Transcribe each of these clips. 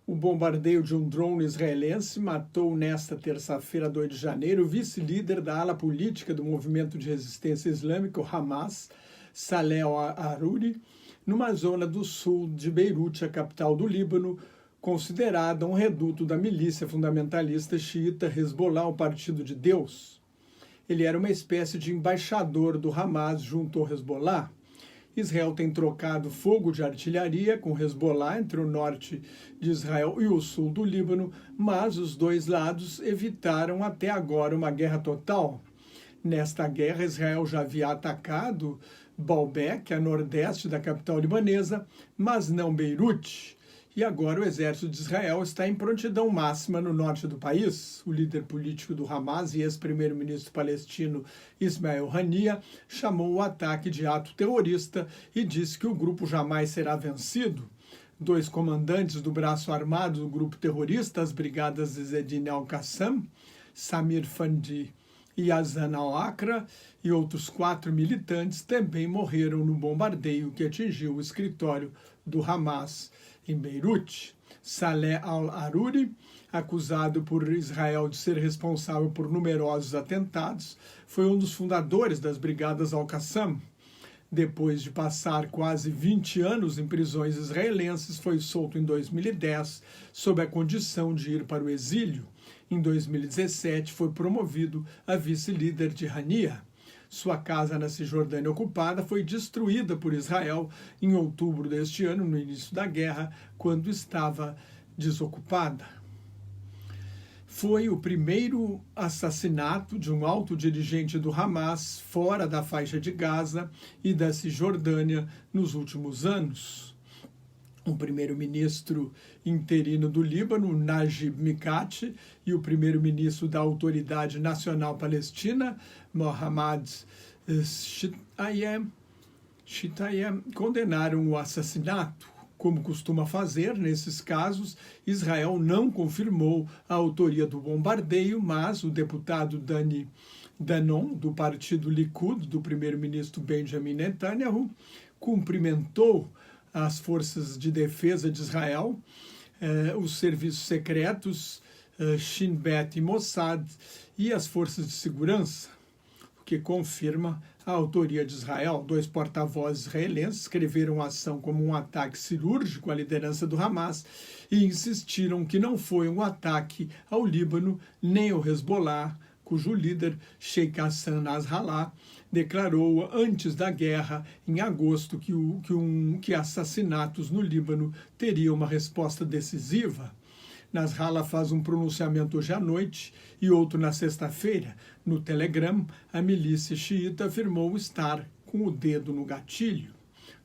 O bombardeio de um drone israelense matou nesta terça-feira, 2 de janeiro, o vice-líder da ala política do movimento de resistência islâmico Hamas, Saleh al-Aruri, numa zona do sul de Beirute, a capital do Líbano, considerada um reduto da milícia fundamentalista xiita Hezbollah, o Partido de Deus. Ele era uma espécie de embaixador do Hamas junto ao Hezbollah. Israel tem trocado fogo de artilharia com Hezbollah entre o norte de Israel e o sul do Líbano, mas os dois lados evitaram até agora uma guerra total. Nesta guerra, Israel já havia atacado Baalbek, a nordeste da capital libanesa, mas não Beirute. E agora o exército de Israel está em prontidão máxima no norte do país. O líder político do Hamas e ex-primeiro-ministro palestino Ismael Haniyeh chamou o ataque de ato terrorista e disse que o grupo jamais será vencido. Dois comandantes do braço armado do grupo terrorista, as brigadas de Zedin al-Qassam, Samir Fandi e Hazan al-Aqra, e outros 4 militantes também morreram no bombardeio que atingiu o escritório do Hamas em Beirute. Saleh al-Aruri, acusado por Israel de ser responsável por numerosos atentados, foi um dos fundadores das brigadas al-Qassam. Depois de passar quase 20 anos em prisões israelenses, foi solto em 2010, sob a condição de ir para o exílio. Em 2017, foi promovido a vice-líder de Haniyeh. Sua casa na Cisjordânia ocupada foi destruída por Israel em outubro deste ano, no início da guerra, quando estava desocupada. Foi o primeiro assassinato de um alto dirigente do Hamas fora da faixa de Gaza e da Cisjordânia nos últimos anos. O primeiro-ministro interino do Líbano, Najib Mikati, e o primeiro-ministro da Autoridade Nacional Palestina, Mohammad Shitayem, condenaram o assassinato. Como costuma fazer nesses casos, Israel não confirmou a autoria do bombardeio, mas o deputado Dani Danon, do partido Likud, do primeiro-ministro Benjamin Netanyahu, cumprimentou as forças de defesa de Israel, os serviços secretos Shin Bet e Mossad e as forças de segurança, o que confirma a autoria de Israel. 2 porta-vozes israelenses escreveram a ação como um ataque cirúrgico à liderança do Hamas e insistiram que não foi um ataque ao Líbano nem ao Hezbollah, cujo líder, Sheikh Hassan Nasrallah, declarou antes da guerra, em agosto, que assassinatos no Líbano teriam uma resposta decisiva. Nasrallah faz um pronunciamento hoje à noite e outro na sexta-feira. No Telegram, a milícia xiita afirmou estar com o dedo no gatilho.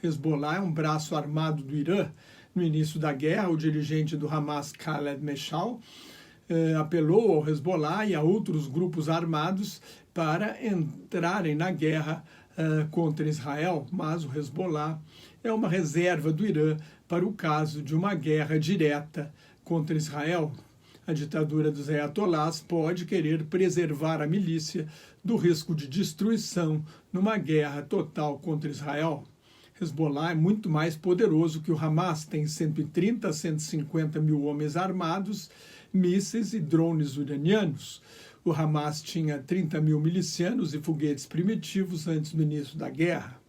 Hezbollah é um braço armado do Irã. No início da guerra, o dirigente do Hamas, Khaled Meshal, apelou ao Hezbollah e a outros grupos armados para entrarem na guerra contra Israel, mas o Hezbollah é uma reserva do Irã para o caso de uma guerra direta contra Israel. A ditadura dos ayatolás pode querer preservar a milícia do risco de destruição numa guerra total contra Israel. Hezbollah é muito mais poderoso que o Hamas, tem 130 a 150 mil homens armados, mísseis e drones uranianos. O Hamas tinha 30 mil milicianos e foguetes primitivos antes do início da guerra.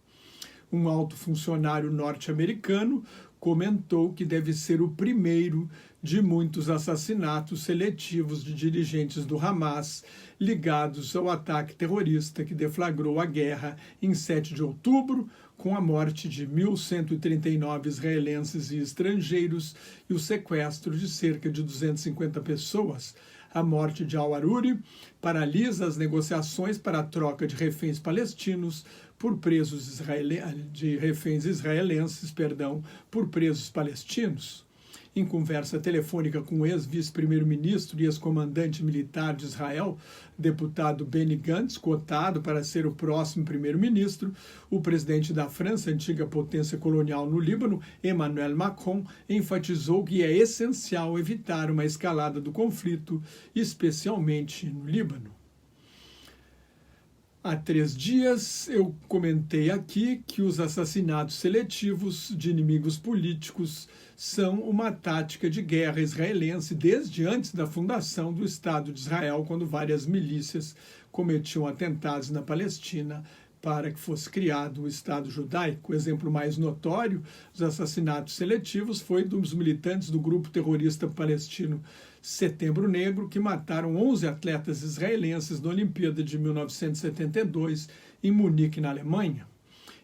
Um alto funcionário norte-americano comentou que deve ser o primeiro de muitos assassinatos seletivos de dirigentes do Hamas ligados ao ataque terrorista que deflagrou a guerra em 7 de outubro, com a morte de 1.139 israelenses e estrangeiros e o sequestro de cerca de 250 pessoas. A morte de al-Aruri paralisa as negociações para a troca de reféns palestinos por reféns israelenses, por presos palestinos. Em conversa telefônica com o ex-vice-primeiro-ministro e ex-comandante militar de Israel, deputado Benny Gantz, cotado para ser o próximo primeiro-ministro, o presidente da França, antiga potência colonial no Líbano, Emmanuel Macron, enfatizou que é essencial evitar uma escalada do conflito, especialmente no Líbano. Há 3 dias eu comentei aqui que os assassinatos seletivos de inimigos políticos são uma tática de guerra israelense desde antes da fundação do Estado de Israel, quando várias milícias cometiam atentados na Palestina para que fosse criado o Estado judaico. O exemplo mais notório dos assassinatos seletivos foi dos militantes do grupo terrorista palestino Setembro Negro, que mataram 11 atletas israelenses na Olimpíada de 1972 em Munique, na Alemanha.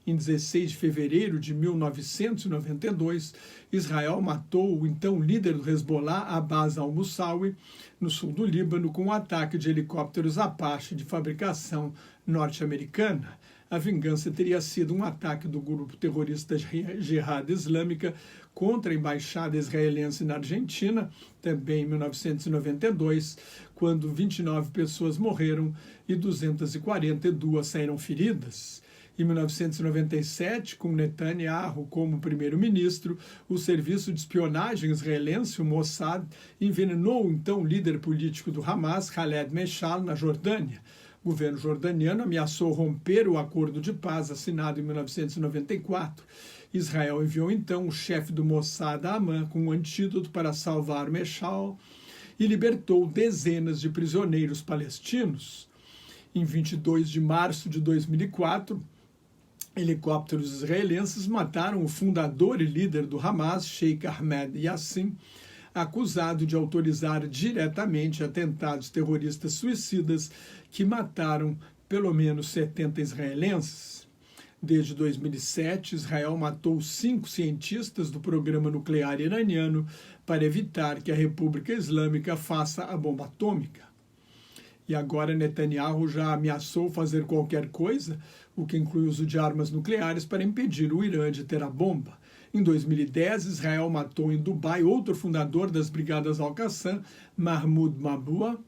Em 16 de fevereiro de 1992, Israel matou o então líder do Hezbollah, Abbas al-Musawi, no sul do Líbano, com um ataque de helicópteros Apache de fabricação norte-americana. A vingança teria sido um ataque do grupo terrorista Jihad Islâmica contra a embaixada israelense na Argentina, também em 1992, quando 29 pessoas morreram e 242 saíram feridas. Em 1997, com Netanyahu como primeiro-ministro, o serviço de espionagem israelense, o Mossad, envenenou então o líder político do Hamas, Khaled Meshal, na Jordânia. O governo jordaniano ameaçou romper o acordo de paz assinado em 1994. Israel enviou então o chefe do Mossad, Amman, com um antídoto para salvar Meshal e libertou dezenas de prisioneiros palestinos. Em 22 de março de 2004, helicópteros israelenses mataram o fundador e líder do Hamas, Sheikh Ahmed Yassin, acusado de autorizar diretamente atentados terroristas suicidas que mataram pelo menos 70 israelenses. Desde 2007, Israel matou 5 cientistas do programa nuclear iraniano para evitar que a República Islâmica faça a bomba atômica. E agora Netanyahu já ameaçou fazer qualquer coisa, o que inclui o uso de armas nucleares, para impedir o Irã de ter a bomba. Em 2010, Israel matou em Dubai outro fundador das Brigadas Al-Qassam, Mahmoud Mabhouh.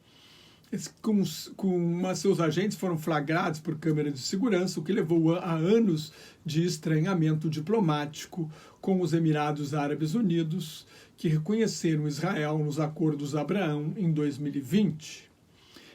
Seus agentes foram flagrados por câmera de segurança, o que levou a anos de estranhamento diplomático com os Emirados Árabes Unidos, que reconheceram Israel nos Acordos Abraão em 2020.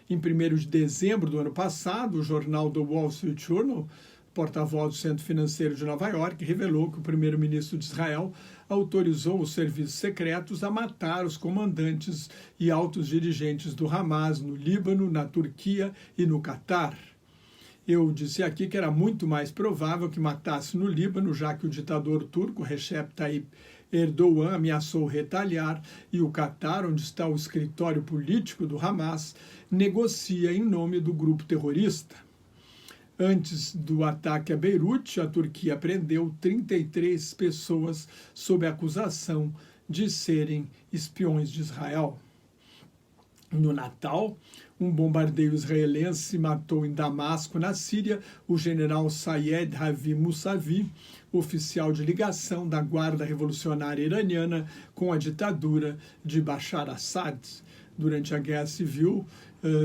Em 1º de dezembro do ano passado, o jornal The Wall Street Journal, porta-voz do Centro Financeiro de Nova York, revelou que o primeiro-ministro de Israel autorizou os serviços secretos a matar os comandantes e altos dirigentes do Hamas no Líbano, na Turquia e no Catar. Eu disse aqui que era muito mais provável que matasse no Líbano, já que o ditador turco Recep Tayyip Erdogan ameaçou retaliar e o Catar, onde está o escritório político do Hamas, negocia em nome do grupo terrorista. Antes do ataque a Beirute, a Turquia prendeu 33 pessoas sob acusação de serem espiões de Israel. No Natal, um bombardeio israelense matou em Damasco, na Síria, o general Sayed Ravi Mousavi, oficial de ligação da Guarda Revolucionária Iraniana com a ditadura de Bashar Assad. Durante a Guerra Civil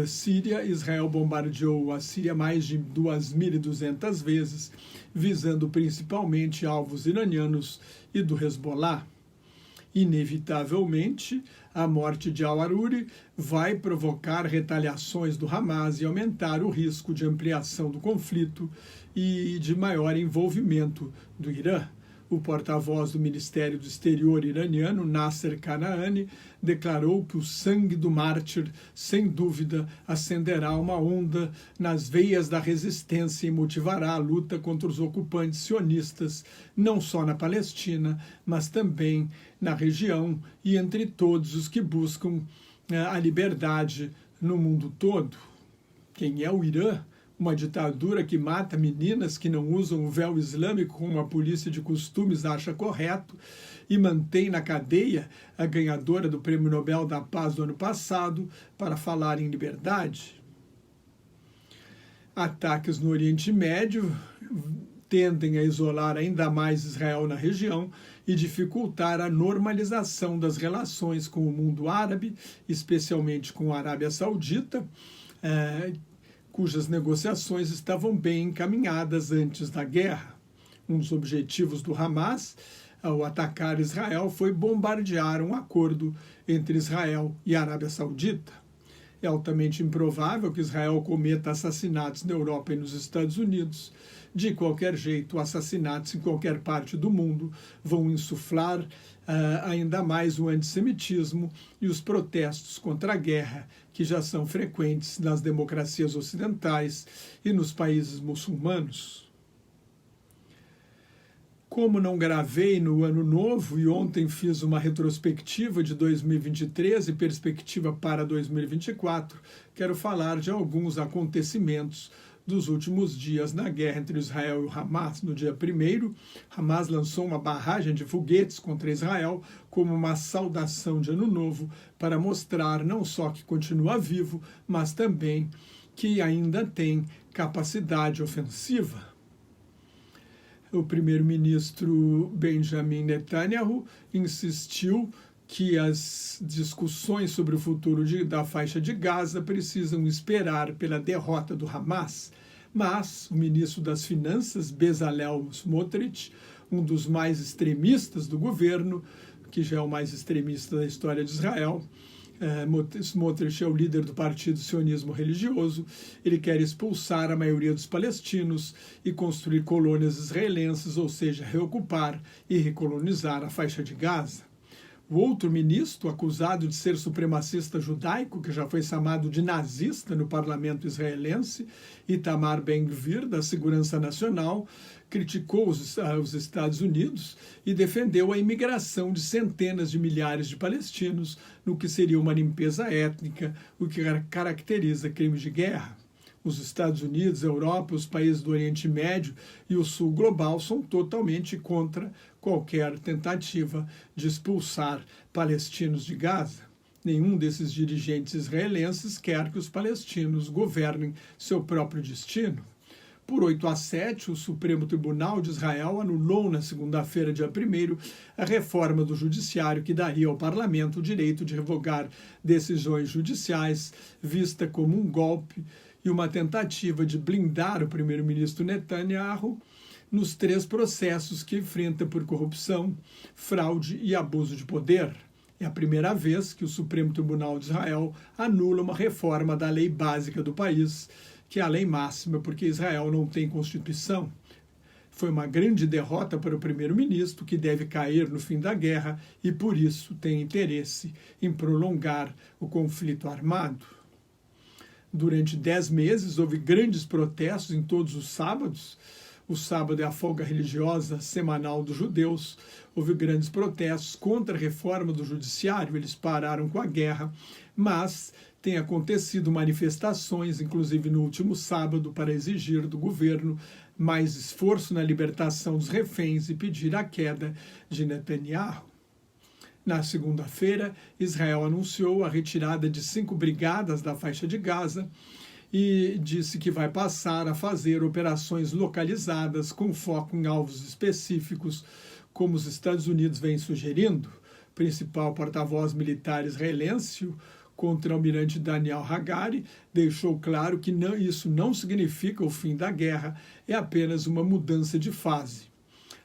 Síria, Israel bombardeou a Síria mais de 2.200 vezes, visando principalmente alvos iranianos e do Hezbollah. Inevitavelmente, a morte de al-Aruri vai provocar retaliações do Hamas e aumentar o risco de ampliação do conflito e de maior envolvimento do Irã. O porta-voz do Ministério do Exterior iraniano, Nasser Kanaani, declarou que o sangue do mártir, sem dúvida, acenderá uma onda nas veias da resistência e motivará a luta contra os ocupantes sionistas, não só na Palestina, mas também na região e entre todos os que buscam a liberdade no mundo todo. Quem é o Irã? Uma ditadura que mata meninas que não usam o véu islâmico como a polícia de costumes acha correto e mantém na cadeia a ganhadora do Prêmio Nobel da Paz do ano passado para falar em liberdade. Ataques no Oriente Médio tendem a isolar ainda mais Israel na região e dificultar a normalização das relações com o mundo árabe, especialmente com a Arábia Saudita, cujas negociações estavam bem encaminhadas antes da guerra. Um dos objetivos do Hamas, ao atacar Israel, foi bombardear um acordo entre Israel e a Arábia Saudita. É altamente improvável que Israel cometa assassinatos na Europa e nos Estados Unidos. De qualquer jeito, assassinatos em qualquer parte do mundo vão insuflar ainda mais o antissemitismo e os protestos contra a guerra, que já são frequentes nas democracias ocidentais e nos países muçulmanos. Como não gravei no Ano Novo e ontem fiz uma retrospectiva de 2023 e perspectiva para 2024, quero falar de alguns acontecimentos dos últimos dias na guerra entre Israel e o Hamas. No dia 1º, Hamas lançou uma barragem de foguetes contra Israel como uma saudação de Ano Novo para mostrar não só que continua vivo, mas também que ainda tem capacidade ofensiva. O primeiro-ministro Benjamin Netanyahu insistiu que as discussões sobre o futuro da faixa de Gaza precisam esperar pela derrota do Hamas. Mas o ministro das Finanças, Bezalel Smotrich, um dos mais extremistas do governo, que já é o mais extremista da história de Israel, Smotrich é o líder do partido sionismo religioso. Ele quer expulsar a maioria dos palestinos e construir colônias israelenses, ou seja, reocupar e recolonizar a faixa de Gaza. O outro ministro, acusado de ser supremacista judaico, que já foi chamado de nazista no parlamento israelense, Itamar Ben-Gvir, da Segurança Nacional, criticou os Estados Unidos e defendeu a imigração de centenas de milhares de palestinos no que seria uma limpeza étnica, o que caracteriza crimes de guerra. Os Estados Unidos, a Europa, os países do Oriente Médio e o Sul global são totalmente contra qualquer tentativa de expulsar palestinos de Gaza. Nenhum desses dirigentes israelenses quer que os palestinos governem seu próprio destino. Por 8-7, o Supremo Tribunal de Israel anulou na segunda-feira, dia 1º, a reforma do judiciário que daria ao parlamento o direito de revogar decisões judiciais, vista como um golpe e uma tentativa de blindar o primeiro-ministro Netanyahu nos 3 processos que enfrenta por corrupção, fraude e abuso de poder. É a primeira vez que o Supremo Tribunal de Israel anula uma reforma da lei básica do país, que é a lei máxima, porque Israel não tem Constituição. Foi uma grande derrota para o primeiro-ministro, que deve cair no fim da guerra e, por isso, tem interesse em prolongar o conflito armado. Durante 10 meses, houve grandes protestos em todos os sábados. O sábado é a folga religiosa semanal dos judeus. Houve grandes protestos contra a reforma do judiciário. Eles pararam com a guerra, mas tem acontecido manifestações, inclusive no último sábado, para exigir do governo mais esforço na libertação dos reféns e pedir a queda de Netanyahu. Na segunda-feira, Israel anunciou a retirada de 5 brigadas da faixa de Gaza e disse que vai passar a fazer operações localizadas com foco em alvos específicos, como os Estados Unidos vêm sugerindo. O principal porta-voz militar israelense, o contra-almirante Daniel Hagari, deixou claro que isso não significa o fim da guerra, é apenas uma mudança de fase.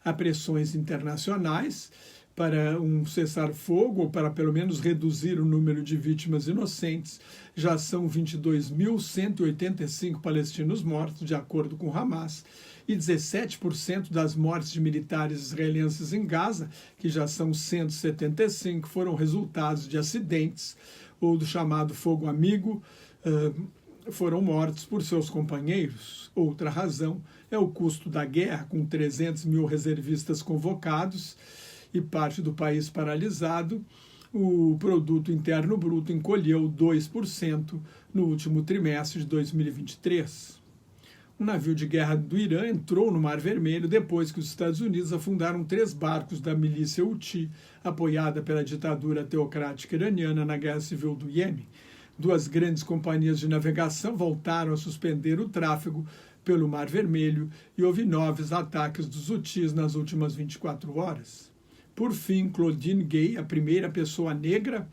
Há pressões internacionais para um cessar-fogo, ou para pelo menos reduzir o número de vítimas inocentes. Já são 22.185 palestinos mortos, de acordo com Hamas, e 17% das mortes de militares israelenses em Gaza, que já são 175, foram resultados de acidentes ou do chamado fogo amigo, foram mortos por seus companheiros. Outra razão é o custo da guerra, com 300 mil reservistas convocados e parte do país paralisado. O produto interno bruto encolheu 2% no último trimestre de 2023. Um navio de guerra do Irã entrou no Mar Vermelho depois que os Estados Unidos afundaram 3 barcos da milícia Houthi, apoiada pela ditadura teocrática iraniana na Guerra Civil do Iêmen. 2 grandes companhias de navegação voltaram a suspender o tráfego pelo Mar Vermelho e houve novos ataques dos Houthis nas últimas 24 horas. Por fim, Claudine Gay, a primeira pessoa negra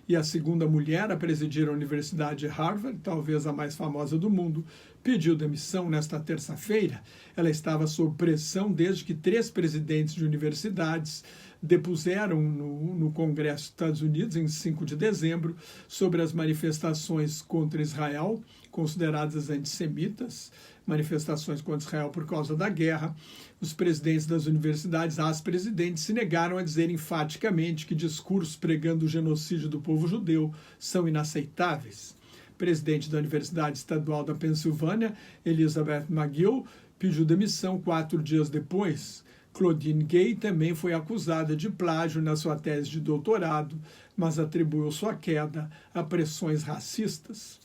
e a segunda mulher a presidir a Universidade de Harvard, talvez a mais famosa do mundo, pediu demissão nesta terça-feira. Ela estava sob pressão desde que 3 presidentes de universidades depuseram no Congresso dos Estados Unidos, em 5 de dezembro, sobre as manifestações contra Israel, consideradas antissemitas, manifestações contra Israel por causa da guerra. Os presidentes das universidades, as presidentes, se negaram a dizer enfaticamente que discursos pregando o genocídio do povo judeu são inaceitáveis. Presidente da Universidade Estadual da Pensilvânia, Elizabeth McGill, pediu demissão 4 dias depois. Claudine Gay também foi acusada de plágio na sua tese de doutorado, mas atribuiu sua queda a pressões racistas.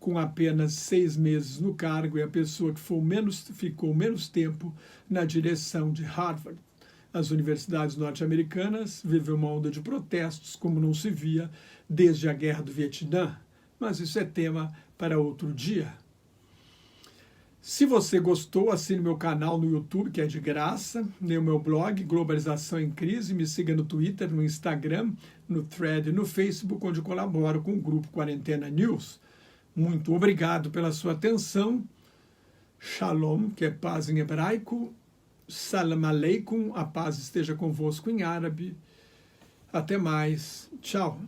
Com apenas 6 meses no cargo, é a pessoa que ficou menos tempo na direção de Harvard. As universidades norte-americanas vivem uma onda de protestos como não se via desde a Guerra do Vietnã, mas isso é tema para outro dia. Se você gostou, assine meu canal no YouTube, que é de graça, leia o meu blog, Globalização em Crise, me siga no Twitter, no Instagram, no Thread e no Facebook, onde colaboro com o grupo Quarentena News. Muito obrigado pela sua atenção. Shalom, que é paz em hebraico. Salam aleikum, a paz esteja convosco em árabe. Até mais. Tchau.